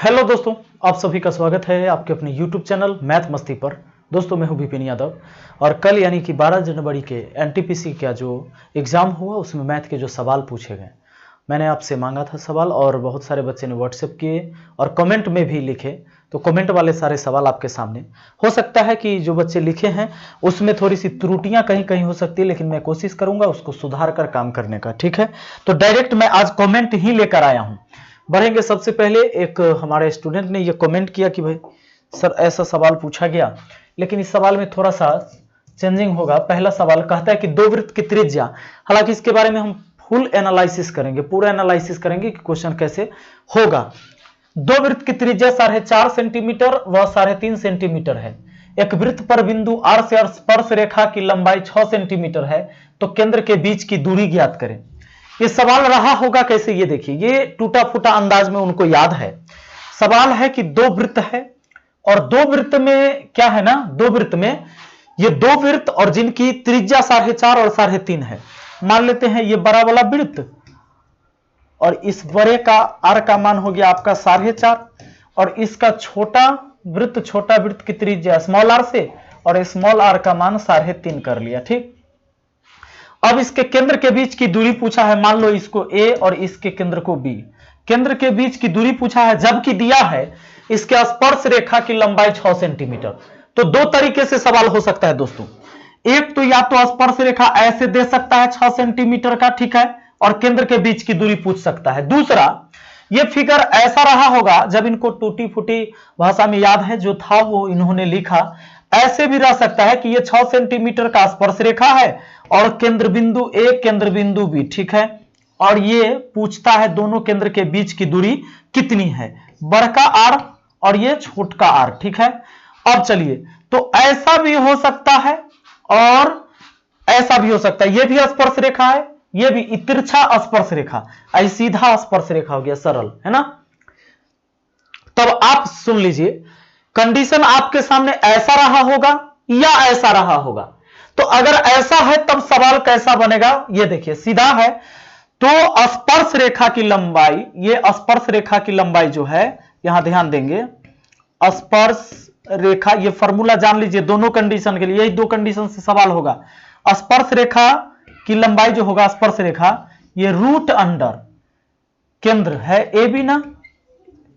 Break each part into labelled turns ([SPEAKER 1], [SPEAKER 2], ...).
[SPEAKER 1] Hello दोस्तों, आप सभी का स्वागत है आपके अपने YouTube चैनल मैथ मस्ती पर। दोस्तों मैं हूं विपिन यादव और कल यानी कि 12 जनवरी के एनटीपीसी का जो एग्ज़ाम हुआ उसमें मैथ के जो सवाल पूछे गए, मैंने आपसे मांगा था सवाल और बहुत सारे बच्चे ने व्हाट्सएप किए और कमेंट में भी लिखे। तो कमेंट वाले सारे सवाल आपके सामने। हो सकता है कि जो बच्चे लिखे हैं उसमें थोड़ी सी त्रुटियां कहीं कहीं हो सकती है, लेकिन मैं कोशिश करूंगा उसको सुधार कर काम करने का। ठीक है, तो डायरेक्ट मैं आज कमेंट ही लेकर आया हूं। बढ़ेंगे। सबसे पहले एक हमारे स्टूडेंट ने ये कमेंट किया कि भाई सर ऐसा सवाल पूछा गया, लेकिन इस सवाल में थोड़ा सा चेंजिंग होगा। पहला सवाल कहता है कि दो वृत्त की त्रिज्या, हालांकि इसके बारे में हम फुल एनालिसिस करेंगे, पूरा एनालिसिस करेंगे कि क्वेश्चन कैसे होगा। दो वृत्त की त्रिज्या 4.5 सेंटीमीटर व 3.5 सेंटीमीटर है। एक वृत्त पर बिंदु R से स्पर्श रेखा की लंबाई 6 सेंटीमीटर है, तो केंद्र के बीच की दूरी ज्ञात करें। ये सवाल रहा होगा कैसे, ये देखिए, ये टूटा फूटा अंदाज में उनको याद है। सवाल है कि दो वृत्त है और दो वृत्त में क्या है ना, दो वृत्त में ये दो वृत्त और जिनकी त्रिज्या 4.5 और 3.5 है। मान लेते हैं ये बड़ा वाला वृत्त और इस बड़े का R का मान हो गया आपका 4.5 और इसका छोटा वृत्त की त्रिज्या स्मॉल r से और स्मॉल r का मान 3.5 कर लिया। ठीक, अब इसके केंद्र के बीच की दूरी पूछा है, मान लो इसको A और इसके केंद्र को B। केंद्र के बीच की दूरी पूछा है, जबकि दिया है इसके स्पर्श रेखा की लंबाई 6 सेंटीमीटर। तो दो तरीके से सवाल हो सकता है दोस्तों। एक तो या तो स्पर्श रेखा ऐसे दे सकता है 6 सेंटीमीटर का, ठीक है, और केंद्र के बीच की दूरी पूछ सकता है। दूसरा, ये फिगर ऐसा रहा होगा, जब इनको टूटी फूटी भाषा में याद है जो था वो इन्होंने लिखा, ऐसे भी रह सकता है कि ये 6 सेंटीमीटर का स्पर्श रेखा है और केंद्र बिंदु A केंद्र बिंदु B, ठीक है, और ये पूछता है दोनों केंद्र के बीच की दूरी कितनी है, बड़का R और ये छोटका R, ठीक है। अब चलिए, तो ऐसा भी हो सकता है और ऐसा भी हो सकता है। ये भी स्पर्श रेखा है, ये भी तिरछा स्पर्श रेखा, ऐसी सीधा स्पर्श रेखा हो गया, सरल है ना। तब आप सुन लीजिए, कंडीशन आपके सामने ऐसा रहा होगा या ऐसा रहा होगा। तो अगर ऐसा है तब सवाल कैसा बनेगा, ये देखिए, सीधा है तो स्पर्श रेखा की लंबाई, ये स्पर्श रेखा की लंबाई जो है, यहां ध्यान देंगे, स्पर्श रेखा, ये फॉर्मूला जान लीजिए दोनों कंडीशन के लिए, यही दो कंडीशन से सवाल होगा। स्पर्श रेखा की लंबाई जो होगा, स्पर्श रेखा, ये रूट अंडर केंद्र है ए बी ना,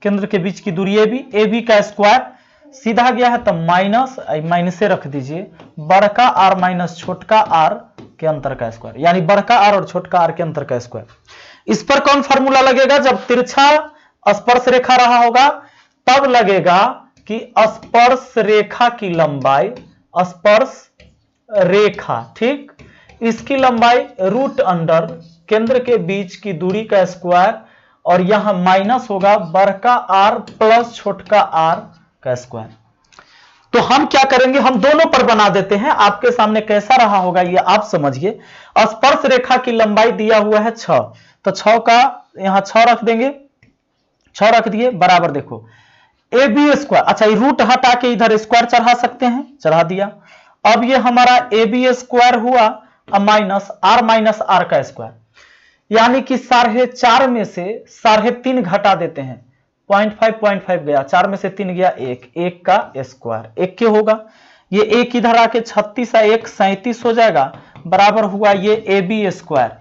[SPEAKER 1] केंद्र के बीच की दूरी ए बी का स्क्वायर, सीधा गया है तो माइनस से रख दीजिए, बड़का आर माइनस छोटका आर के अंतर का स्क्वायर, यानी बड़का आर और छोटका आर के अंतर का स्क्वायर। इस पर कौन फॉर्मूला लगेगा, जब तिरछा स्पर्श रेखा रहा होगा तब लगेगा कि स्पर्श रेखा की लंबाई, स्पर्श रेखा, ठीक, इसकी लंबाई रूट अंडर केंद्र के बीच की दूरी का स्क्वायर और यहां माइनस होगा बड़का आर प्लस छोटका आर का स्क्वायर। तो हम क्या करेंगे, हम दोनों पर बना देते हैं, आपके सामने कैसा रहा होगा ये आप समझिए। स्पर्श रेखा की लंबाई दिया हुआ है 6, तो 6 का यहां 6 रख देंगे, 6 रख दिए, बराबर देखो ए बी स्क्वायर, अच्छा ये रूट हटा के इधर स्क्वायर चढ़ा सकते हैं, चढ़ा दिया। अब ये हमारा ए बी स्क्वायर हुआ माइनस आर का स्क्वायर, यानी कि 4.5 में से 3.5 घटा देते हैं, 0.5 गया, 4 में से 3 गया 1 का स्क्वायर, 1 के होगा, ये 1 इधर आके 36 1 37 हो जाएगा, बराबर हुआ ये A B square,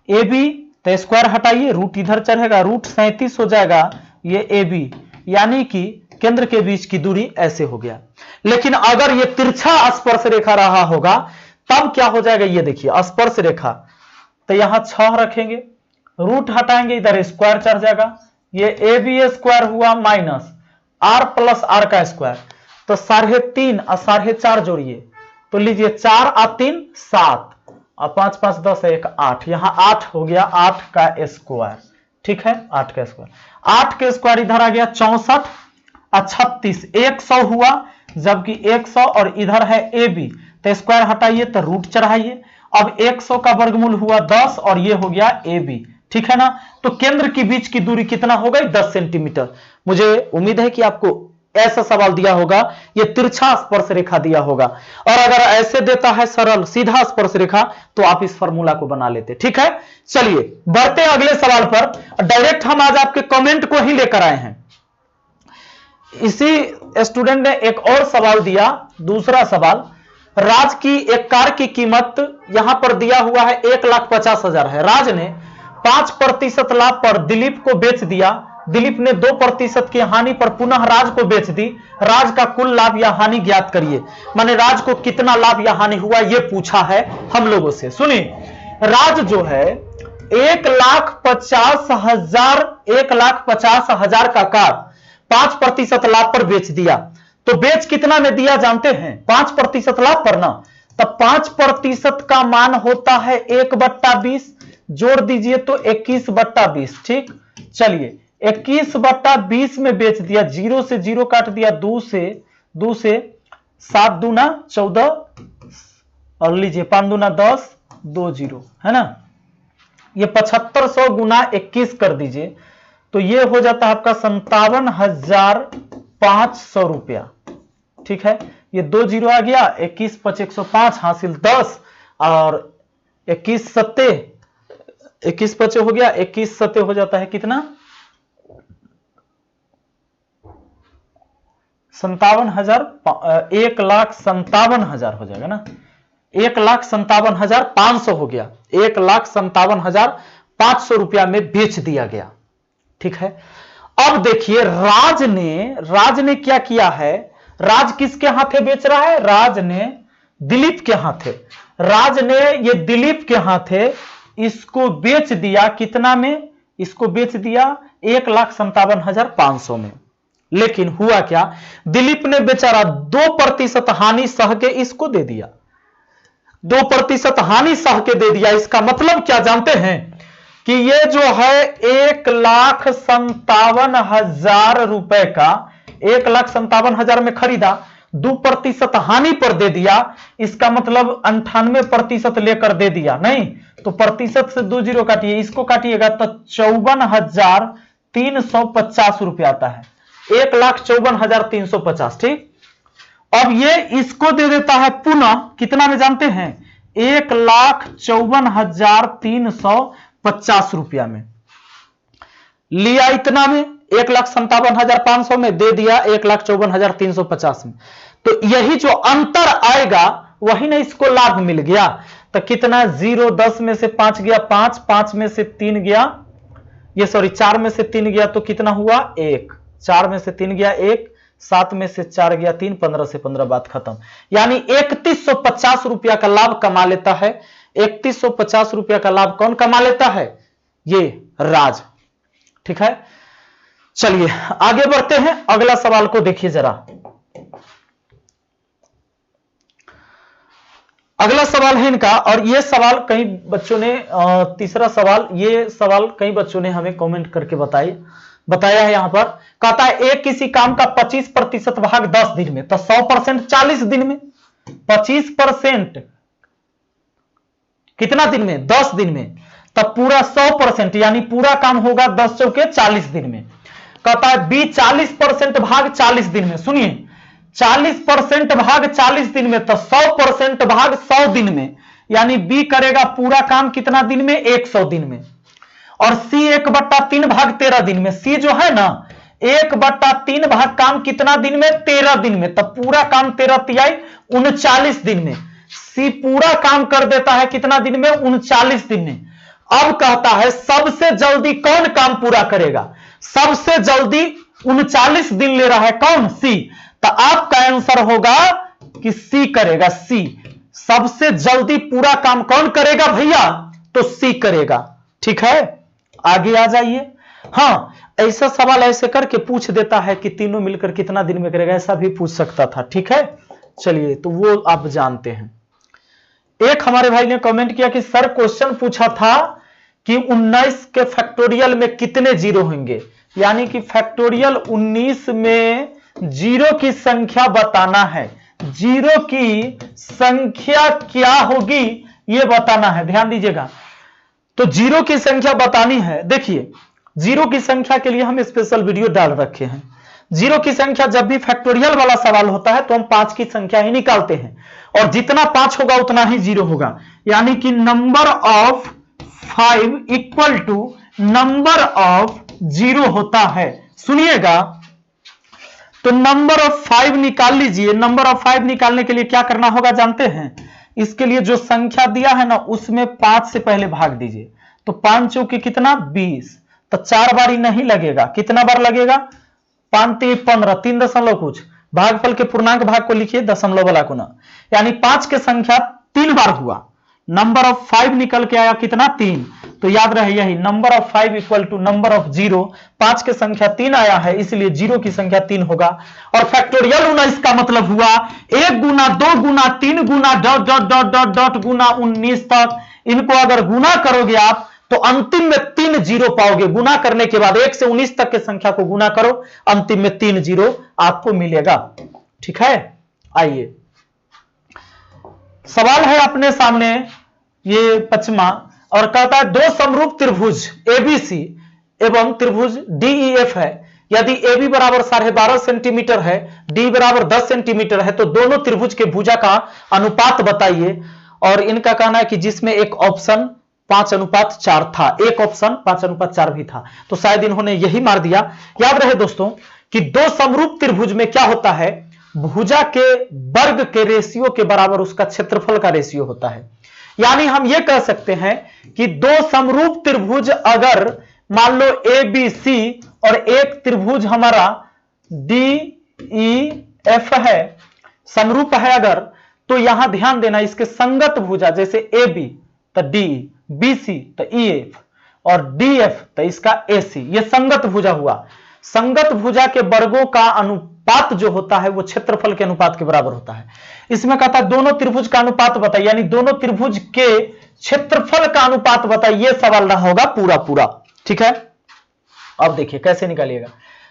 [SPEAKER 1] A B तो स्क्वायर हटाइए, रूट इधर चढ़ेगा, रूट 37 हो जाएगा ये ए बी, यानी कि केंद्र के बीच की दूरी ऐसे हो गया। लेकिन अगर ये तिरछा स्पर्श रेखा रहा होगा तब क्या हो जाएगा, ये देखिए, स्पर्श रेखा, तो यहां 6 रखेंगे, रूट हटाएंगे, इधर स्क्वायर चढ़ जाएगा, ये ए बी स्क्वायर हुआ माइनस आर प्लस आर का स्क्वायर, तो 3.5 और 4.5 जोड़िए, तो लीजिए 4 और 3 7 और 5 5 10 1 8, यहां 8 हो गया, 8 का स्क्वायर, ठीक है, 8 का स्क्वायर, 8 के स्क्वायर इधर आ गया 64 और 36, 100 हुआ, जबकि 100 और इधर है ए बी, तो स्क्वायर हटाइए तो रूट चढ़ाइए, अब 100 का वर्गमूल हुआ 10 और ये हो गया ए बी, ठीक है ना। तो केंद्र के बीच की दूरी कितना हो गई, 10 सेंटीमीटर। मुझे उम्मीद है कि आपको ऐसा सवाल दिया होगा, ये तिरछा स्पर्श रेखा दिया होगा, और अगर ऐसे देता है सरल सीधा स्पर्श रेखा तो आप इस फार्मूला को बना लेते। ठीक है, चलिए बढ़ते हैं अगले सवाल पर। डायरेक्ट हम आज आपके कमेंट को ही लेकर आए हैं। इसी स्टूडेंट ने एक और सवाल दिया, दूसरा सवाल, राज की एक कार की कीमत यहां पर दिया हुआ है 1,50,000 है। राज ने 5% लाभ पर दिलीप को बेच दिया। दिलीप ने 2% की हानि पर पुनः राज को बेच दी। राज का कुल लाभ या हानि ज्ञात करिए। माने राज को कितना लाभ या हानि हुआ यह पूछा है हम लोगों से। सुनिए, राज जो है 1,50,000 का कार 5% लाभ पर बेच दिया। तो बेच कितना में दिया जानते हैं? 5% लाभ पर ना, तब 5% का मान होता है 1/20, जोड़ दीजिए तो 21/20। ठीक, चलिए 21/20 में बेच दिया, 0 से 0 काट दिया, 2 से 7 दूना 14 और लीजिए 5 दूना 10, 2 0 है ना। ये 7500 गुना 21 कर दीजिए तो ये हो जाता है आपका 57,500 रुपया। ठीक है, ये 2 0 आ गया, 21 5 105 हासिल 10 और 21 सत्ते 21 5 हो गया, 21 सत्ते हो जाता है कितना? 57,000, 1,57,000 हो जाएगा ना, 1,57,500 हो गया, 1,57,500 रुपया में बेच दिया गया। ठीक है, अब देखिए राज ने क्या किया है? राज किसके हाथे बेच रहा है? राज ने दिलीप के हाथे। राज ने ये दिलीप के हाथे इसको बेच दिया कितना में? इसको बेच दिया 1,57,500 में। लेकिन हुआ क्या? दिलीप ने बेचारा 2% हानि सह के इसको दे दिया, 2% हानि सह के दे दिया। इसका मतलब क्या जानते हैं? कि ये जो है 1,57,000 रुपए का 1,57,000 में खरीदा, 2% हानि पर दे दिया। इसका मतलब 98% लेकर दे दिया नहीं, तो प्रतिशत से 2 0 काटिए, इसको काटिएगा तो 54,350 रुपया आता है, 1,54,350। ठीक, अब ये इसको दे देता है पुनः कितना में जानते हैं? 1,54,350 रुपया में लिया। इतना में 1,57,500 में दे दिया 1,54,350 में। तो यही जो अंतर आएगा वही ना इसको लाभ मिल गया। तो कितना? 0 10 में से 5 गया 5, 5 में से 3 गया, ये सॉरी 4 में से 3 गया तो कितना हुआ? 1, 4 में से 3 गया 1, 7 में से 4 गया 3, 15 से 15 बात खत्म। यानी 3,150 रुपया का लाभ कमा लेता है। 3,150 रुपया का लाभ कौन कमा लेता है? ये राज। ठीक है, चलिए आगे बढ़ते हैं, अगला सवाल को देखिए जरा। अगला सवाल है इनका, और ये सवाल कई बच्चों ने तीसरा सवाल, ये सवाल कई बच्चों ने हमें कमेंट करके बताया है। यहां पर कहता है एक किसी काम का 25% भाग 10 दिन में, तो 100% 40 दिन में, 25% कितना दिन में? 10 दिन में, तब पूरा 100% यानी पूरा काम होगा 10 चौके 40 दिन में। कहता है बी 40% भाग 40 दिन में। सुनिए, 40% भाग 40 दिन में, तो 100% भाग 100 दिन में, यानी बी करेगा पूरा काम कितना दिन में? 100 दिन में। और सी 1/3 भाग 13 दिन में। सी जो है ना 1/3 भाग काम कितना दिन में? 13 दिन में, तब पूरा काम 13 तिहाई 39 दिन में। सी पूरा काम कर देता है कितना दिन में? 39 दिन में। अब कहता है सबसे जल्दी कौन काम पूरा करेगा? सबसे जल्दी 39 दिन ले रहा है कौन? सी। तो आपका आंसर होगा कि सी करेगा। सी सबसे जल्दी पूरा काम कौन करेगा भैया? तो सी करेगा। ठीक है, आगे आ जाइए। हां, ऐसा सवाल ऐसे करके पूछ देता है कि तीनों मिलकर कितना दिन में करेगा, ऐसा भी पूछ सकता था। ठीक है, चलिए तो वो आप जानते हैं। एक हमारे भाई ने कमेंट किया कि सर क्वेश्चन पूछा था कि 19 के फैक्टोरियल में कितने जीरो होंगे, यानी कि फैक्टोरियल 19 में जीरो की संख्या बताना है। जीरो की संख्या क्या होगी यह बताना है, ध्यान दीजिएगा। तो जीरो की संख्या बतानी है। देखिए, जीरो की संख्या के लिए हम स्पेशल वीडियो डाल रखे हैं। जीरो की संख्या जब भी फैक्टोरियल वाला सवाल होता है तो हम 5 की संख्या ही निकालते हैं, और जितना 5 होगा उतना ही जीरो होगा। यानी कि number of 5 equal to number of zero होता है। सुनिएगा, तो नंबर ऑफ 5 निकाल लीजिए। नंबर ऑफ 5 निकालने के लिए क्या करना होगा जानते हैं? इसके लिए जो संख्या दिया है ना उसमें 5 से पहले भाग दीजिए। तो 5 चौके कितना 20, तो 4 बार ही नहीं लगेगा, कितना बार लगेगा 5 3 15, 3 दशमलव कुछ, भागफल के पूर्णांक भाग को लिखिए दशमलव वाला को ना, यानी 5 के संख्या 3 बार हुआ। नंबर ऑफ 5 निकल के आया कितना 3, तो याद रहे यही number of 5 equal to number of 0। 5 के संख्या 3 आया है इसलिए 0 की संख्या 3 होगा। और फैक्टोरियल होना इसका मतलब हुआ 1 गुना 2 गुना 3 गुना dot dot dot dot dot गुना 19 तक। इनको अगर गुना करोगे आप तो अंतिम में 3 जीरो पाओगे। गुना करने के बाद 1 से 19 तक के संख्या को गुना करो, अंतिम में 3 जीरो आपको मिलेगा। ठीक है, आइए सवाल है अपने सामने ये 5वां, और कहता है दो समरूप त्रिभुज एबीसी एवं त्रिभुज डीईएफ है। यदि AB बराबर 12.5 सेंटीमीटर है, D बराबर 10 सेंटीमीटर है, तो दोनों त्रिभुज के भुजा का अनुपात बताइए। और इनका कहना है कि जिसमें एक ऑप्शन 5:4 था, एक ऑप्शन 5:4 भी था, तो शायद इन्होंने यही मार दिया। याद रहे दोस्तों कि दो समरूप त्रिभुज में क्या होता है, भुजा के वर्ग के रेशियो के बराबर उसका क्षेत्रफल का रेशियो होता है। यानी हम यह कह सकते हैं कि दो समरूप त्रिभुज अगर मान लो ABC और एक त्रिभुज हमारा DEF है, समरूप है अगर, तो यहां ध्यान देना इसके संगत भुजा जैसे AB तो DE, BC तो EF और DF तो इसका AC, ये संगत भुजा हुआ। संगत भुजा के वर्गों का अनुपात जो होता है वो क्षेत्रफल के अनुपात के बराबर होता है। इसमें कहता है दोनों त्रिभुज का अनुपात बताइए, यानी दोनों त्रिभुज के क्षेत्रफल का अनुपात बताइए, ये सवाल रहा होगा पूरा पूरा। ठीक है, अब देखिए कैसे निकालिएगा।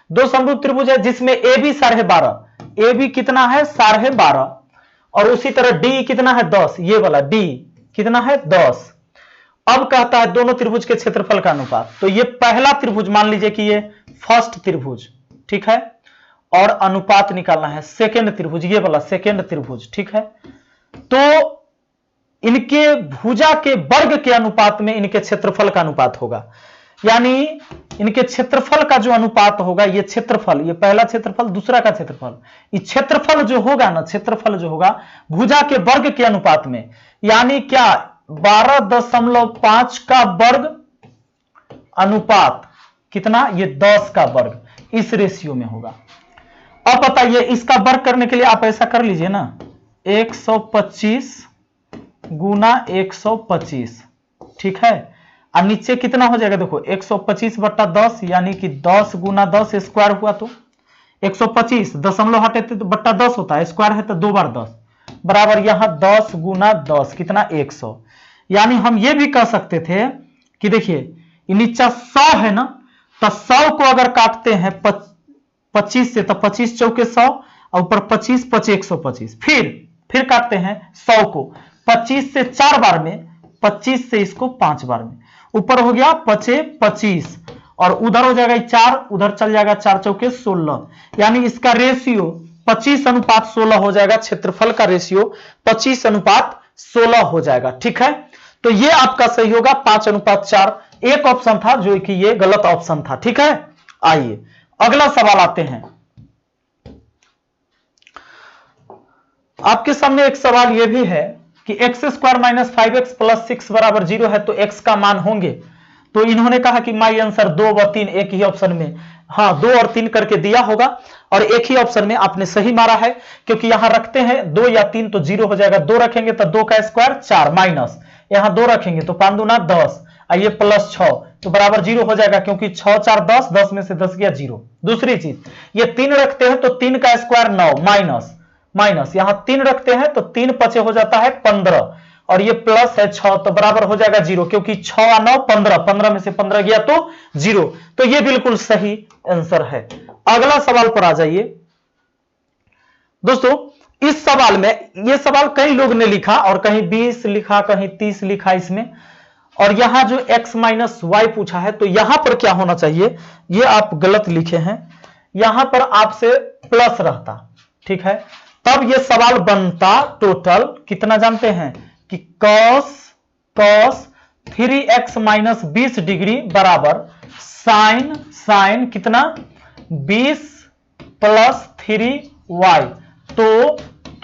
[SPEAKER 1] दो समरूप त्रिभुज है जिसमें AB 12.5, AB कितना है 12.5, और उसी तरह DE कितना है 10, ये वाला DE कितना है 10। अब कहता है दोनों त्रिभुज के क्षेत्रफल का अनुपात, तो ये पहला त्रिभुज मान लीजिए कि ये फर्स्ट त्रिभुज, ठीक है, और अनुपात निकालना है सेकेंड त्रिभुज, ये वाला सेकेंड त्रिभुज। ठीक है, तो इनके भुजा के वर्ग के अनुपात में इनके क्षेत्रफल का अनुपात होगा, यानी इनके क्षेत्रफल का जो अनुपात होगा, ये क्षेत्रफल, ये पहला क्षेत्रफल दूसरा का क्षेत्रफल, ये क्षेत्रफल जो होगा ना, क्षेत्रफल जो होगा भुजा के वर्ग के अनुपात में, यानी क्या 12.5 का वर्ग अनुपात कितना, ये 10 का वर्ग, इस रेशियो में होगा। अब बताइए इसका वर्ग करने के लिए आप ऐसा कर लीजिए ना, 125 गुना 125, ठीक है, और नीचे कितना हो जाएगा देखो 125 बट्टा 10, यानी कि 10 गुना 10 स्क्वायर हुआ, तो 125 दशमलव हटे तो बट्टा 10 होता है, स्क्वायर है तो 2 बार 10 बराबर यहां 10 गुना 10 कितना 100। यानी हम ये भी कह सकते थे कि देखिए नीचा 100 है ना, तो 100 को अगर काटते हैं 25 से तो 25 चौके 100, और ऊपर 25 5 125, फिर काटते हैं 100 को 25 से 4 बार में, 25 से इसको 5 बार में, ऊपर हो गया 5 25, और उधर हो जाएगा 4, उधर चल जाएगा 4 चौके 16, यानी इसका रेशियो 25:16 हो जाएगा। क्षेत्रफल का रेशियो 25:16 हो जाएगा। ठीक है, तो ये आपका सही होगा 5:4। एक ऑप्शन था जो कि ये गलत ऑप्शन था। ठीक है, आइए अगला सवाल आते हैं। आपके सामने एक सवाल यह भी है कि x² माइनस 5x प्लस 6 बराबर 0 है, तो x का मान होंगे। तो इन्होंने कहा कि माई आंसर 2 व 3 एक ही ऑप्शन में, हाँ 2 और 3 करके दिया होगा, और एक ही ऑप्शन में आपने सही मारा है, क्योंकि यहां रखते हैं 2 या 3 तो 0 हो जाएगा, 2 रखेंगे तो 2 का स्क्वायर 4 माइनस यहां 2 रखेंगे तो 5 दूना 10, आइए प्लस 6 तो बराबर 0 हो जाएगा, क्योंकि 6 4 10, 10 में से 10 गया 0। दूसरी चीज ये 3 रखते हैं तो 3 का स्क्वायर 9 माइनस यहां 3 रखते हैं तो 3 5 हो जाता है 15, और ये प्लस है 6 तो बराबर हो जाएगा 0, क्योंकि 6 और 9 15, 15 में से 15 गया तो 0। तो ये बिल्कुल सही आंसर है। अगला सवाल पर आ जाइए दोस्तों। इस सवाल में, ये सवाल कई लोग ने लिखा, और कहीं 20 लिखा, कहीं 30 लिखा इसमें, और यहां जो x माइनस वाई पूछा है, तो यहां पर क्या होना चाहिए, ये आप गलत लिखे हैं, यहां पर आपसे प्लस रहता, ठीक है, तब ये सवाल बनता टोटल कितना जानते हैं कि cos 3x माइनस 20 डिग्री बराबर साइन कितना 20 प्लस 3y,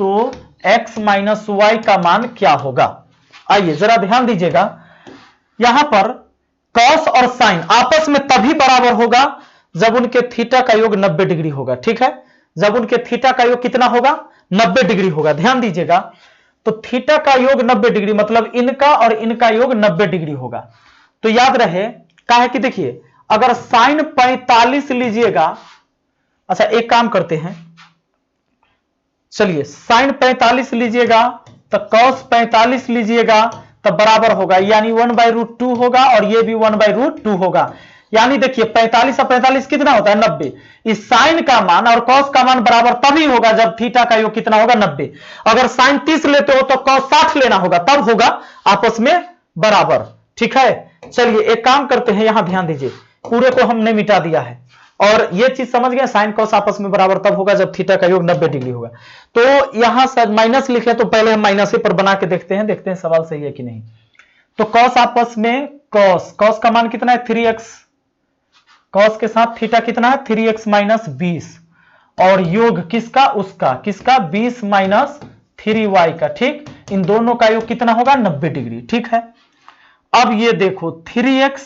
[SPEAKER 1] तो x माइनस वाई का मान क्या होगा? आइए जरा ध्यान दीजिएगा, यहां पर कॉस और साइन आपस में तभी बराबर होगा जब उनके थीटा का योग 90 डिग्री होगा। ठीक है, जब उनके थीटा का योग कितना होगा? 90 डिग्री होगा। ध्यान दीजिएगा, तो थीटा का योग 90 डिग्री मतलब इनका और इनका योग 90 डिग्री होगा। तो याद रहे क्या है कि देखिए, अगर साइन 45 लीजिएगा, अच्छा एक काम करते हैं, चलिए साइन 45 लीजिएगा तो कॉस 45 लीजिएगा तब बराबर होगा, यानी 1/√2 होगा और ये भी 1/√2 होगा। यानी देखिए 45 और 45 कितना होता है? 90। इस साइन का मान और कॉस का मान बराबर तभी होगा जब थीटा का योग कितना होगा? 90। अगर साइन 30 लेते हो तो कॉस 60 लेना होगा, तब होगा आपस में बराबर। ठीक है, चलिए एक काम करते हैं, यहां ध्यान दीजिए, पूरे को हमने मिटा दिया है और ये चीज समझ गए, साइन कॉस आपस में बराबर तब होगा जब थीटा का योग 90 डिग्री होगा। तो यहां शायद माइनस लिखे, तो पहले हम माइनस पर बना के देखते हैं सवाल सही है कि नहीं। तो कॉस आपस में कॉस का मान कितना है? 3x, कॉस के साथ थीटा कितना है? 3x माइनस 20 और योग किसका? उसका, किसका? 20 माइनस 3y का। ठीक, इन दोनों का योग कितना होगा? 90 डिग्री। ठीक है, अब ये देखो 3x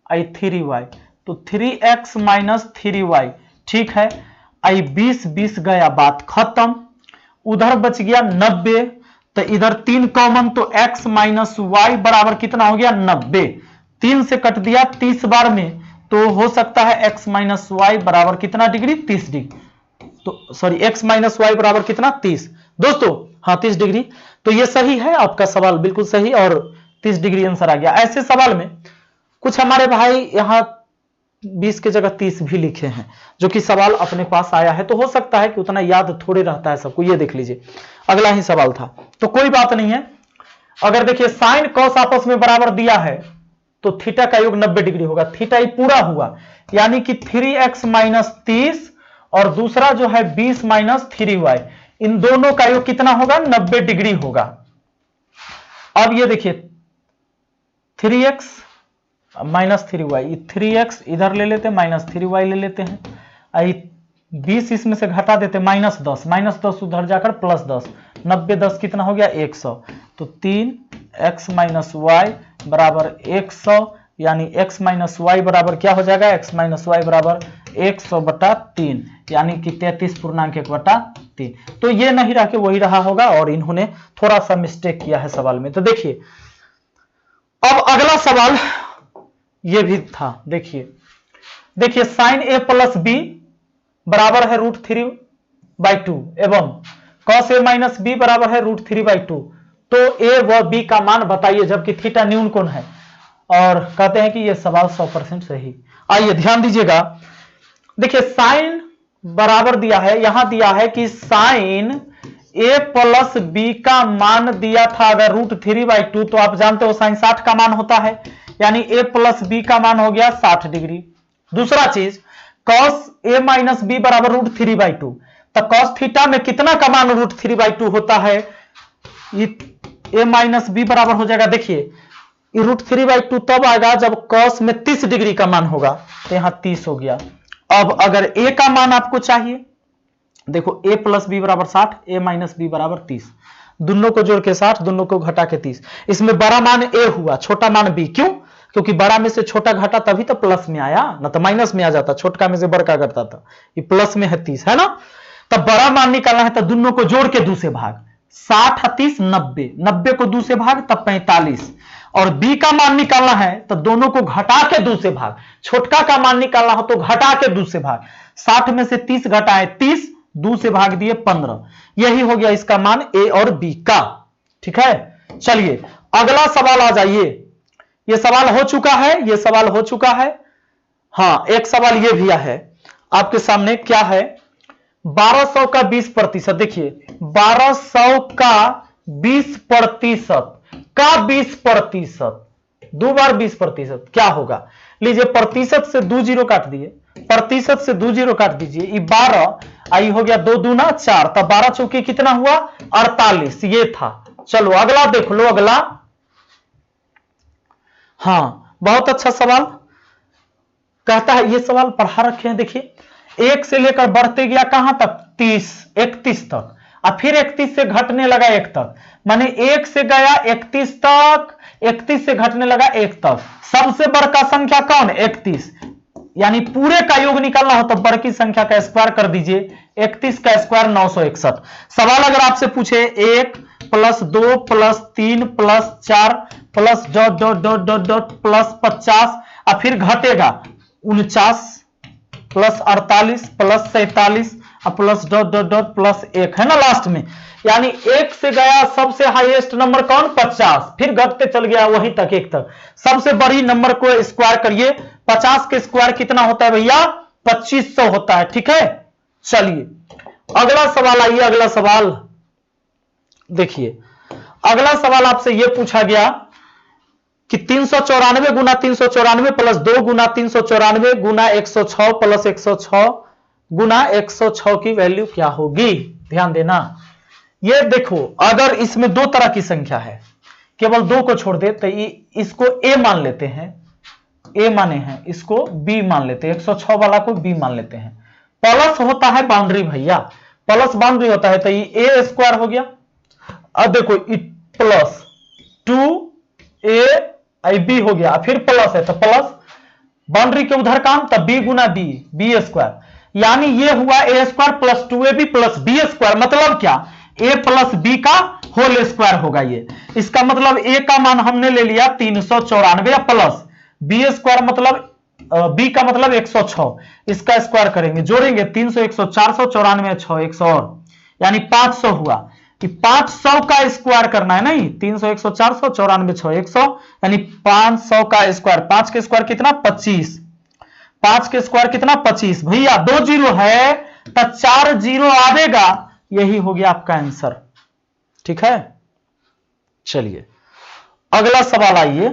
[SPEAKER 1] आई 3y, तो 3x माइनस 3y। ठीक है, आई 20 गया, बात खत्म। उधर बच गया 90, तो इधर 3 कॉमन, तो x माइनस वाई बराबर कितना हो गया? 90। 3 से कट दिया 30 बार में, तो हो सकता है x माइनस वाई बराबर कितना डिग्री? 30 डिग्री। तो सॉरी, x माइनस वाई बराबर कितना? 30 दोस्तों, हाँ 30 डिग्री। तो ये सही है, आपका सवाल बिल्कुल सही और 30 डिग्री आंसर आ गया। ऐसे सवाल में कुछ हमारे भाई यहां 20 के जगह 30 भी लिखे हैं, जो कि सवाल अपने पास आया है, तो हो सकता है कि उतना याद थोड़े रहता है सबको। ये देख लीजिए, अगला ही सवाल था, तो कोई बात नहीं है। अगर देखिए साइन कॉस आपस में बराबर दिया है तो थीटा का योग 90 डिग्री होगा। थीटा ही पूरा हुआ, यानी कि 3x माइनस 30 और दूसरा जो है 20 माइनस 3y, इन दोनों का योग कितना होगा? 90 डिग्री होगा। अब ये देखिए 3x माइनस 3y, 3x इधर ले लेते हैं, माइनस 3y ले लेते हैं, 20 इसमें से घटा देते, माइनस 10 उधर जाकर प्लस 10, 90 10 कितना हो गया? 100। तो 3x माइनस वाई बराबर 100, यानी x माइनस वाई बराबर क्या हो जाएगा? x माइनस वाई बराबर 100/3, यानी कि 33.1/3। तो ये नहीं रह के वही रहा होगा और इन्होंने थोड़ा सा मिस्टेक किया है सवाल में। तो देखिए अब अगला सवाल ये भी था, देखिए साइन a प्लस बी बराबर है √3/2 एवं कॉस a माइनस बी बराबर है √3/2। तो a व b का मान बताइए जबकि थीटा न्यून कोण है, और कहते हैं कि यह सवाल 100% सही। आइए ध्यान दीजिएगा, देखिए साइन बराबर दिया है, यहां दिया है कि साइन a प्लस बी का मान दिया था अगर √3/2, तो आप जानते हो साइन 60 का मान होता है, यानी a प्लस बी का मान हो गया 60 डिग्री। दूसरा चीज कॉस a माइनस बी बराबर √3/2, तो कॉस थीटा में कितना का मान √3/2 होता है? a माइनस बी बराबर हो जाएगा, देखिए √3/2 तब आएगा जब कॉस में 30 डिग्री का मान होगा, तो यहां 30 हो गया। अब अगर a का मान आपको चाहिए, देखो a प्लस बी बराबर 60, a माइनस बी बराबर 30, दोनों को जोड़ के 60, दोनों को घटा के 30। इसमें बड़ा मान a हुआ, छोटा मान b, क्यों? क्योंकि बड़ा में से छोटा घटा तभी तो प्लस में आया, ना तो माइनस में आ जाता, छोटका में से बड़का घटता था, ये प्लस में है 30, है ना। तब बड़ा मान निकालना है तो दोनों को जोड़ के 2 से भाग, 60 30 90, 90 को 2 से भाग तब 45, और b का मान निकालना है तो दोनों को घटा के 2 से भाग, छोटका का मान निकालना हो तो घटा के 2 से भाग, 60 में से 30 घटाए 30, 2 से भाग दिए 15, यही हो गया इसका मान a और b का। ठीक है, चलिए अगला सवाल आ जाइए, ये सवाल हो चुका है, ये सवाल हो चुका है। हाँ, एक सवाल ये भी है आपके सामने, क्या है? 1200 का 20%, देखिए 1200 का 20% का 20%, 2 बार 20% क्या होगा? लीजिए प्रतिशत से 2 जीरो काट दिए, प्रतिशत से 2 जीरो काट दीजिए, ये 12 आई हो गया 2 दूना 4, तब 12 चौके कितना हुआ? 48, ये था। चलो अगला देख लो, अगला। हाँ बहुत अच्छा सवाल कहता है, ये सवाल पढ़ा रखे हैं, देखिए 1 से लेकर बढ़ते गया कहां तक? 30 31 तक, और फिर 31 से घटने लगा 1 तक, माने 1 से गया 31 तक, 31 से घटने लगा 1 तक। सबसे बड़का संख्या कौन? 31, यानी पूरे का योग निकालना हो तो बड़की संख्या का स्क्वायर कर दीजिए, 31 का स्क्वायर 961। सवाल अगर आपसे पूछे 1 plus 2 plus 3 plus 4 plus dot dot dot dot dot plus 50 और फिर घटेगा 49 प्लस 48 प्लस 47 और plus dot dot dot plus 1 है ना लास्ट में, यानी 1 से गया सबसे हाईएस्ट नंबर कौन? 50, फिर घटते चल गया वहीं तक 1 तक। सबसे बड़ी नंबर को स्क्वायर करिए, 50 के स्क्वायर कितना होता है भैया? 2500 होता है। ठीक है, चलिए अगला सवाल आइए। अगला सवाल देखिए, अगला सवाल आपसे यह पूछा गया कि 394 गुना 394 प्लस 2 गुना 394 गुना 106 प्लस 106 गुना 106 की वैल्यू क्या होगी? ध्यान देना, ये देखो अगर इसमें दो तरह की संख्या है, केवल दो को छोड़ दे तो इसको a मान लेते हैं, a माने हैं, इसको b मान लेते हैं, 106 वाला को b मान लेते हैं। प्लस होता है बाउंड्री भैया, प्लस बाउंड्री होता है तो ये a स्क्वायर हो गया। अब देखो प्लस 2ab हो गया, फिर प्लस है तो प्लस बाउंड्री के उधर काम, तब b गुना b स्क्वायर, यानी ये हुआ a square plus 2ab plus b square. मतलब क्या? a प्लस b का होल स्क्वायर होगा ये। इसका मतलब a का मान हमने ले लिया 394 प्लस b स्क्वायर मतलब b का मतलब 106, इसका स्क्वायर करेंगे, जोड़ेंगे 300 100 494 6 100 और, यानी 500 हुआ कि 500 का स्क्वायर करना है, नहीं 300 100 400 94 6 100, यानी 500 का स्क्वायर। 5 के स्क्वायर कितना? 25, 5 के स्क्वायर कितना? 25। भैया 2 जीरो है तो 4 जीरो आवेगा, यही हो गया आपका आंसर। ठीक है, चलिए अगला सवाल आइए।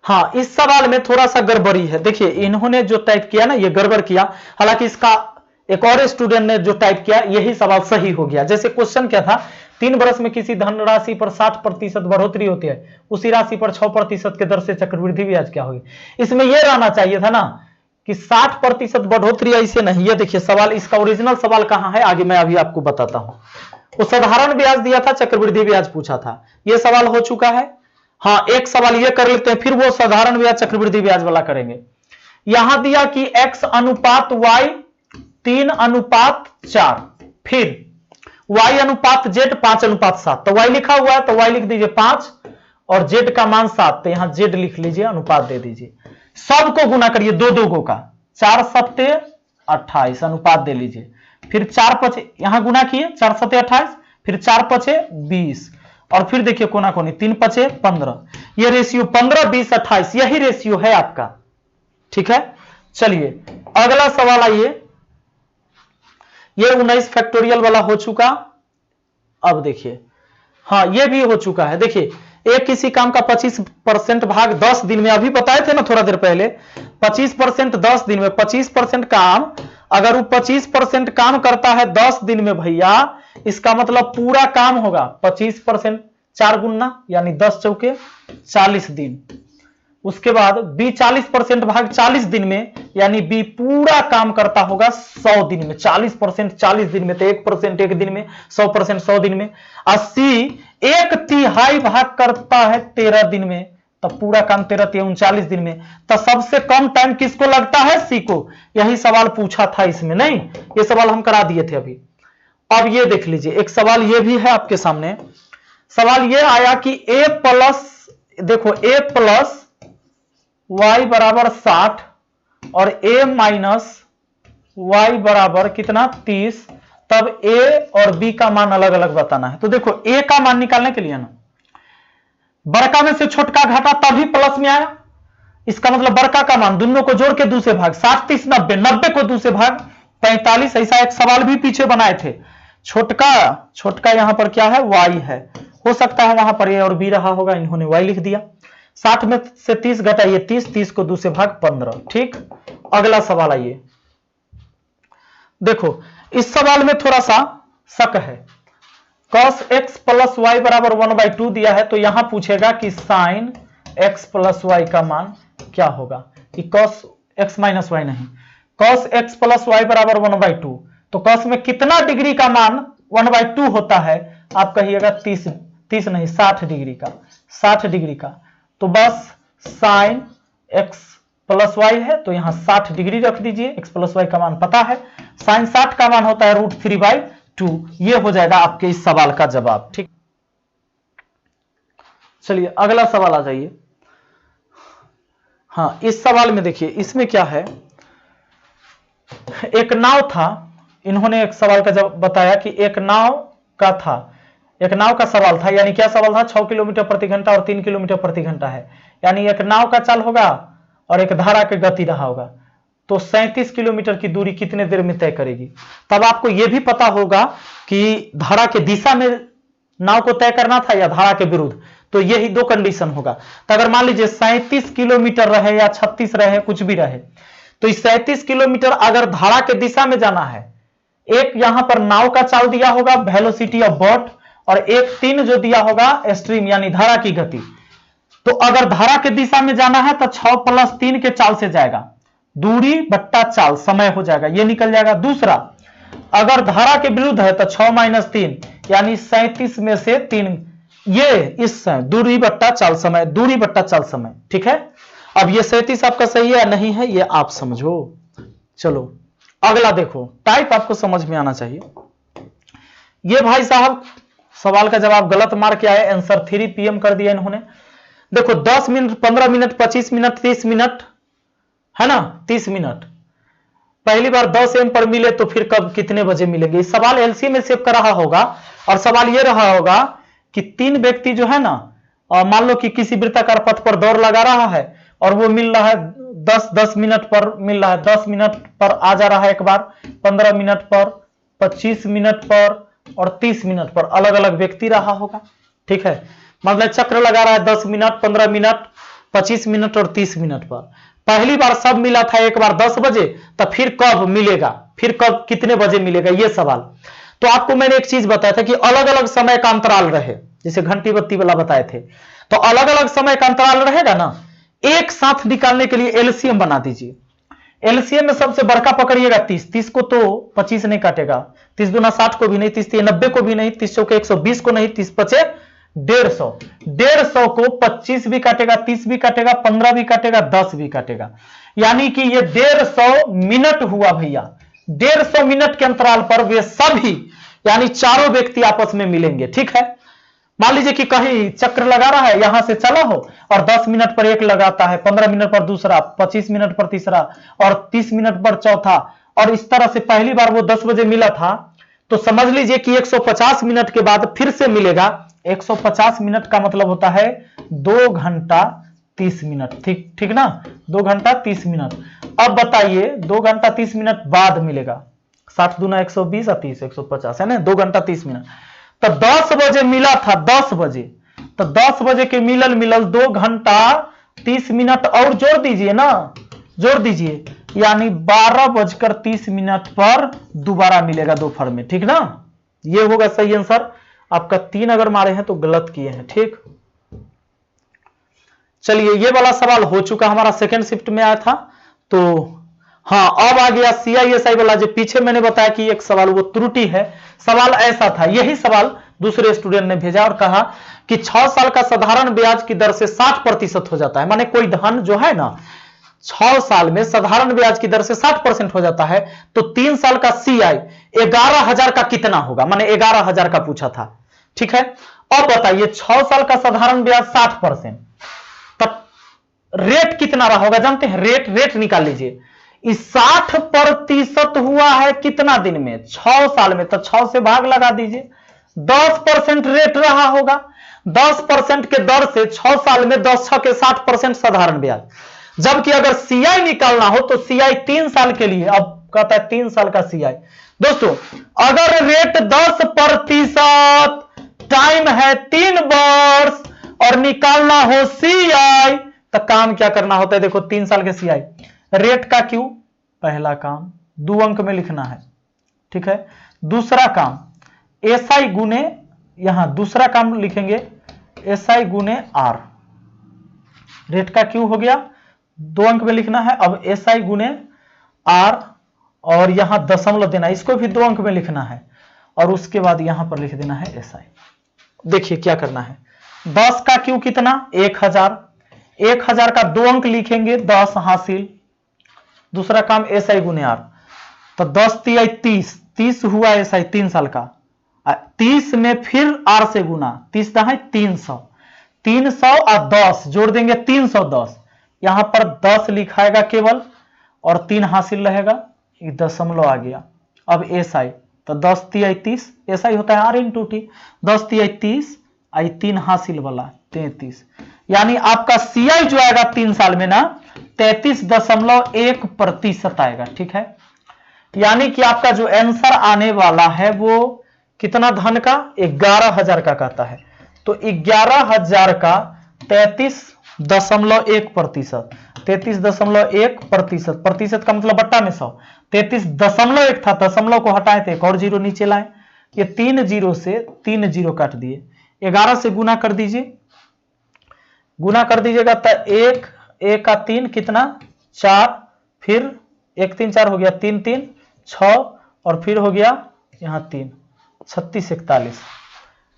[SPEAKER 1] हाँ, इस सवाल में थोड़ा सा गड़बड़ी है। देखिए इन्होंने जो टाइप किया ना, ये गड़बड़ किया, हालांकि इसका एक और स्टूडेंट ने जो टाइप किया यही सवाल सही हो गया। जैसे क्वेश्चन क्या था, 3 वर्ष में किसी धनराशि पर 60% बढ़ोतरी होती है, उसी राशि पर 6% के दर से चक्रवृद्धि ब्याज क्या होगी? इसमें यह रहना चाहिए था ना कि 60% बढ़ोतरी, ऐसे नहीं। ये देखिए सवाल, इसका ओरिजिनल सवाल कहां है, आगे मैं अभी आपको बताता हूं। वो साधारण ब्याज दिया था, चक्रवृद्धि ब्याज पूछा था, यह सवाल हो चुका है। हाँ, एक सवाल ये कर लेते हैं, फिर वो साधारण ब्याज चक्रवृद्धि ब्याज वाला करेंगे। यहां दिया कि x अनुपात y 3:4, फिर y अनुपात z 5:7, तो y लिखा हुआ है तो y लिख दीजिए 5 और z का मान 7, तो यहां z लिख लीजिए, अनुपात दे दीजिए। सबको गुना करिए, दो दो को का, 4 सत्ते 28 अनुपात दे लीजिए, फिर 4 पचे यहां गुना किए, 4 सत्ते 28, फिर 4 पचे 20 और फिर देखिए कोना कोनी 3 पचे 15, ये रेशियो 15 20 28 यही रेशियो है आपका। ठीक है, चलिए अगला सवाल आइए। ये 19 फैक्टोरियल वाला हो चुका। अब देखिए, हाँ ये भी हो चुका है। देखिए एक किसी काम का 25% भाग 10 दिन में, अभी बताए थे ना थोड़ा देर पहले, 25% 10 दिन में, 25% काम, अगर वो 25% काम करता है 10 दिन में भैया, इसका मतलब पूरा काम होगा 25%, 4 गुना यानी 10 चौके 40 दिन। उसके बाद बी 40% भाग 40 दिन में, यानी बी पूरा काम करता होगा 100 दिन में। 40% 40 दिन में तो 1% 1 दिन में, 100% 100 दिन में। और सी 1/3 भाग करता है 13 दिन में, तो पूरा काम 13 39 दिन में। तो सबसे कम टाइम किसको लगता है? सी को। यही सवाल पूछा था इसमें, नहीं ये सवाल हम करा दिए थे अभी। अब ये देख लीजिए, एक सवाल ये भी है आपके सामने। सवाल ये आया कि a प्लस, देखो a प्लस y बराबर 60 और a माइनस y बराबर कितना 30, तब a और b का मान अलग अलग बताना है। तो देखो a का मान निकालने के लिए ना, बड़का में से छोटका घटा तभी प्लस में आया, इसका मतलब बड़का का मान दोनों को जोड़ के दूसरे भाग, 60 30 90, 90 को दूसरे भाग 45। ऐसा एक सवाल भी पीछे बनाए थे। छोटका यहां पर क्या है? y है, हो सकता है वहां पर a और b रहा होगा, इन्होंने y लिख दिया। 60 में से 30 घटाइए 30, 30 को दूसरे भाग 15। ठीक, अगला सवाल आइए। देखो इस सवाल में थोड़ा सा शक है। cos x प्लस y बराबर 1/2 दिया है, तो यहां पूछेगा कि sin x प्लस y का मान क्या होगा, कि cos x माइनस y नहीं, cos x प्लस वाई बराबर 1/2। तो cos में कितना डिग्री का मान 1/2 होता है? आप कहिएगा 30 नहीं 60 डिग्री का, 60 डिग्री का। तो बस साइन x प्लस वाई है तो यहां 60 डिग्री रख दीजिए, x प्लस वाई का मान पता है, साइन 60 का मान होता है √3/2। ये हो जाएगा आपके इस सवाल का जवाब। ठीक, चलिए अगला सवाल आ जाइए। हाँ, इस सवाल में देखिए, इसमें क्या है, एक नाव था, इन्होंने एक सवाल का जवाब बताया कि एक नाव का था, एक नाव का सवाल था, यानी क्या सवाल था, 6 किलोमीटर प्रति घंटा और 3 किलोमीटर प्रति घंटा है, यानी एक नाव का चाल होगा और एक धारा की गति रहा होगा, तो 37 किलोमीटर की दूरी कितने देर में तय करेगी। तब आपको यह भी पता होगा कि धारा के दिशा में नाव को तय करना था या धारा के विरुद्ध, तो यही दो कंडीशन होगा। तो अगर मान लीजिए 37 किलोमीटर रहे या 36 रहे, कुछ भी रहे, तो इस 37 किलोमीटर अगर धारा के दिशा में जाना है, एक यहां पर नाव का चाल दिया होगा वेलोसिटी ऑफ बोट, और एक 3 जो दिया होगा स्ट्रीम यानी धारा की गति। तो अगर धारा के दिशा में जाना है तो 6 + 3 के चाल से जाएगा, दूरी बट्टा चाल समय हो जाएगा, ये निकल जाएगा। दूसरा, अगर धारा के विरुद्ध है तो 6 - 3 यानी 37 में से 3, ये इस दूरी बट्टा चाल समय, दूरी बट्टा चाल समय। ठीक है, अब ये 37 आपका सही है या नहीं है ये आप समझो। चलो अगला देखो, टाइप आपको समझ में आना चाहिए। ये भाई साहब सवाल का जवाब गलत मार के आए, आंसर 3 PM कर दिया इन्होंने। देखो 10 मिनट, 15 मिनट, 25 मिनट, 30 मिनट है ना, 30 मिनट। पहली बार 10 AM पर मिले तो फिर कब कितने बजे मिलेंगे। सवाल एलसी में सेव कर रहा होगा, और सवाल यह रहा होगा कि 3 व्यक्ति जो है ना, और मान लो कि किसी वृत्ताकार पथ पर दौड़ लगा रहा है और वो मिल रहा है 10 मिनट पर मिल रहा है, 10 मिनट पर आ जा रहा है एक बार, 15 मिनट पर, 25 मिनट पर और 30 मिनट पर अलग अलग व्यक्ति रहा होगा। ठीक है, मतलब चक्र लगा रहा है 10 मिनट, 15 मिनट, 25 मिनट और 30 मिनट पर। पहली बार सब मिला था एक बार 10 बजे, तो फिर कब मिलेगा, फिर कब कितने बजे मिलेगा, ये सवाल। तो आपको मैंने एक चीज बताया था कि अलग अलग समय का अंतराल रहे, जैसे घंटी बत्ती वाला बताए थे, तो अलग अलग समय का अंतराल रहेगा ना, एक साथ निकालने के लिए एलसीएम बना दीजिए। एलसीएम में सबसे बड़का पकड़िएगा 30, 30 को तो 25 नहीं काटेगा, 30 दूना 60 को भी नहीं, 30 3 90 को भी नहीं, 30 चौके 120 को नहीं, 30 5 150, 150 को 25 भी काटेगा, 30 भी काटेगा, 15 भी काटेगा, 10 भी काटेगा, यानी कि ये 150 मिनट हुआ भैया। 150 मिनट के अंतराल पर वे सभी यानी चारों व्यक्ति आपस में मिलेंगे। ठीक है, मान लीजिए कि कहीं चक्र लगा रहा है, यहां से चला हो और 10 मिनट पर एक लगाता है, 15 मिनट पर दूसरा, 25 मिनट पर तीसरा और 30 मिनट पर चौथा, और इस तरह से पहली बार वो 10 बजे मिला था, तो समझ लीजिए कि 150 मिनट के बाद फिर से मिलेगा। 150 मिनट का मतलब होता है 2 घंटा 30 मिनट। ठीक ना, 2 घंटा 30 मिनट। अब बताइए 2 घंटा 30 मिनट बाद मिलेगा, 60 दूना 120 और 30 150 है ना, 2 घंटा 30 मिनट। तो 10 बजे मिला था, 10 बजे, तो 10 बजे के मिलल 2 घंटा 30 मिनट और जोड़ दीजिए ना, जोड़ दीजिए, यानी 12:30 पर दोबारा मिलेगा दोपहर में। ठीक ना, ये होगा सही आंसर आपका। 3 अगर मारे हैं तो गलत किए हैं। ठीक, चलिए ये वाला सवाल हो चुका, हमारा सेकेंड शिफ्ट में आया था। तो हाँ, अब आ गया CISI वाला, जो पीछे मैंने बताया कि एक सवाल वो त्रुटि है। सवाल ऐसा था, यही सवाल दूसरे स्टूडेंट ने भेजा और कहा कि 6 साल का साधारण ब्याज की दर से 60% हो जाता है। माने कोई धन जो है ना 6 साल में साधारण ब्याज की दर से 60% हो जाता है, तो 3 साल का CI 11,000 का कितना होगा, माने 11,000 का पूछा था। ठीक है, अब बताइए 6 साल का साधारण ब्याज 60%, तब रेट कितना रहा होगा जानते हैं, रेट निकाल लीजिए। इस 60% हुआ है कितना दिन में, 6 साल में, तो 6 से भाग लगा दीजिए, 10% रेट रहा होगा। 10% के दर से 6 साल में 10 6 के 60% साधारण ब्याज। जबकि अगर CI निकालना हो तो CI 3 साल के लिए, अब कहता है 3 साल का CI। दोस्तों अगर रेट 10%, टाइम है 3 वर्ष और निकालना हो CI, तो काम क्या करना होता है, देखो 3 साल के CI, रेट का क्यू पहला काम 2 अंक में लिखना है। ठीक है, दूसरा काम SI गुने, यहां दूसरा काम लिखेंगे SI गुने R, रेट का क्यू हो गया 2 अंक में लिखना है। अब SI गुने R और यहां दशमलव देना, इसको भी 2 अंक में लिखना है और उसके बाद यहां पर लिख देना है SI। देखिए क्या करना है, 10 का क्यू कितना 1000, 1000 का 2 अंक लिखेंगे 10 हासिल। दूसरा काम SI गुने R, तो 10 तिया 30, 30 हुआ SI 3 साल का। 30 में फिर R से गुना, 30 है 300, 300 और 10 जोड़ देंगे 310, यहां पर 10 लिखाएगा केवल और 3 हासिल रहेगा, एक दशमलव आ गया। अब SI, तो 10 तिया 30, SI होता है R इंटू टी, 10 तिया 30 आई 3 हासिल वाला 33, यानी आपका CI जो आएगा 3 साल में ना 33.1% आएगा। ठीक है, यानी कि आपका जो आंसर आने वाला है वो कितना धन का 11,000 का कहता है, तो 11,000 का 33.1%, 33.1%, प्रतिशत का मतलब बट्टा में 100, 33.1 था, दशमलव को हटाए थे, एक और जीरो नीचे लाए, ये 3 जीरो से 3 जीरो काट दिए, 11 से गुना कर दीजिए, गुना कर दीजिएगा तो 1 1 का 3 कितना 4, फिर 1 3 4 हो गया, 3 3 6 और फिर हो गया यहां 3, 36 41,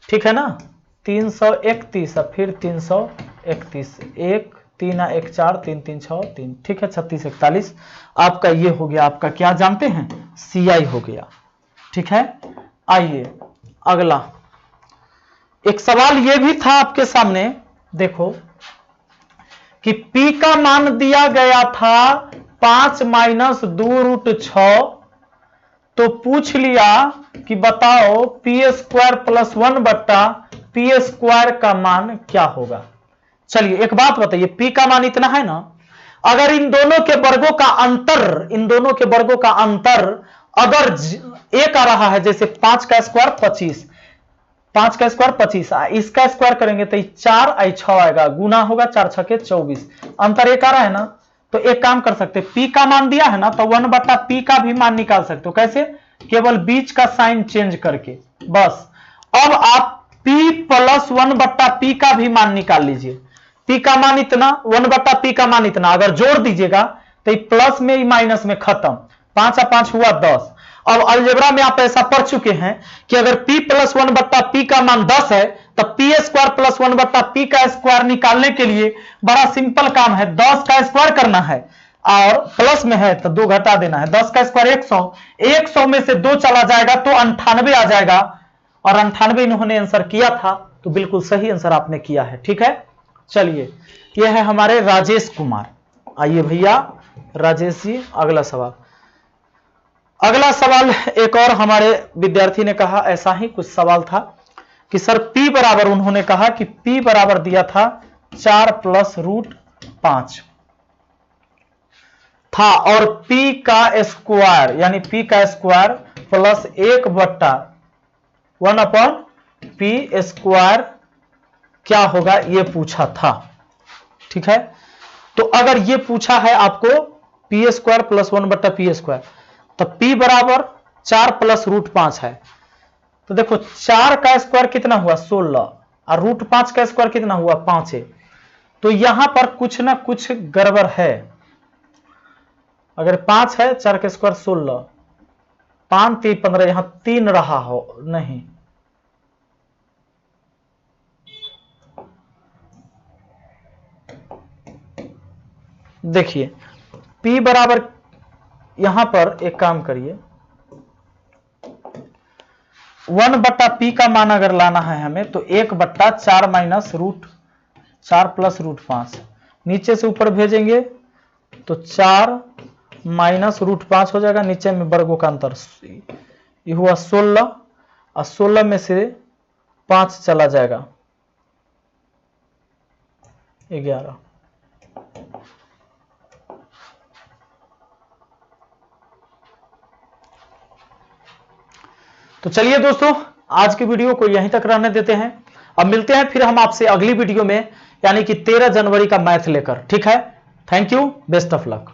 [SPEAKER 1] ठीक है ना, 331 और फिर 331, 1 3 1 4 3 3 6 3, ठीक है, 36 41 आपका ये हो गया, आपका क्या जानते हैं CI हो गया। ठीक है, आइए अगला एक सवाल ये भी था आपके सामने, देखो कि P का मान दिया गया था 5 - 2√6, तो पूछ लिया कि बताओ P² + 1/P² का मान क्या होगा। चलिए एक बात बताइए, P का मान इतना है ना, अगर इन दोनों के वर्गों का अंतर अगर एक आ रहा है, जैसे 5 का स्क्वायर 25, 5 का स्क्वायर 25, इसका स्क्वायर करेंगे तो 4 आई 6 आएगा, गुना होगा 4 6 के 24, अंतर एक आ रहा है ना, तो एक काम कर सकते, P का मान दिया है ना, तो 1/P का भी मान निकाल सकते हो। कैसे? केवल बीच का साइन चेंज करके, बस। अब आप P + 1/P का भी मान निकाल लीजिए। P का मान इतना, 1/P का मान इतना, अगर जोड़ दीजिएगा तो प्लस में माइनस में खत्म, 5 और 5 हुआ 10। अब अलजेब्रा में आप ऐसा पढ़ चुके हैं कि अगर P + 1/P का मान 10 है, तो P² + 1/P का स्क्वायर निकालने के लिए बड़ा सिंपल काम है, 10 का स्क्वायर करना है और प्लस में है तो 2 घटा देना है, 10 का स्क्वायर 100, 100 में से 2 चला जाएगा तो 98 आ जाएगा, और 98 इन्होंने आंसर किया था, तो बिल्कुल सही आंसर आपने किया है। ठीक है, चलिए यह है हमारे राजेश कुमार। आइए भैया राजेश जी, अगला सवाल। अगला सवाल एक और हमारे विद्यार्थी ने कहा, ऐसा ही कुछ सवाल था कि सर P बराबर, उन्होंने कहा कि P बराबर दिया था 4 + √5 था, और P का स्क्वायर यानी P का स्क्वायर प्लस 1/1/P² क्या होगा, ये पूछा था। ठीक है, तो अगर ये पूछा है आपको P² + 1/P², तो P बराबर 4 + √5 है, तो देखो 4 का स्क्वायर कितना हुआ 16 और √5 का स्क्वायर कितना हुआ 5 है, तो यहां पर कुछ ना कुछ गड़बड़ है। अगर 5 है, 4 का स्क्वायर 16, 5 3 15, यहां 3 रहा हो नहीं, देखिए P बराबर, यहां पर एक काम करिए, 1/P का मान अगर लाना है हमें, तो 1/4 - √4 + √5, नीचे से ऊपर भेजेंगे तो 4 - √5 हो जाएगा, नीचे में वर्गों का अंतर, ये हुआ 16 और 16 में से 5 चला जाएगा 11। तो चलिए दोस्तों, आज की वीडियो को यहीं तक रहने देते हैं, अब मिलते हैं फिर हम आपसे अगली वीडियो में, यानी कि 13 जनवरी का मैथ लेकर। ठीक है, thank you, best of luck.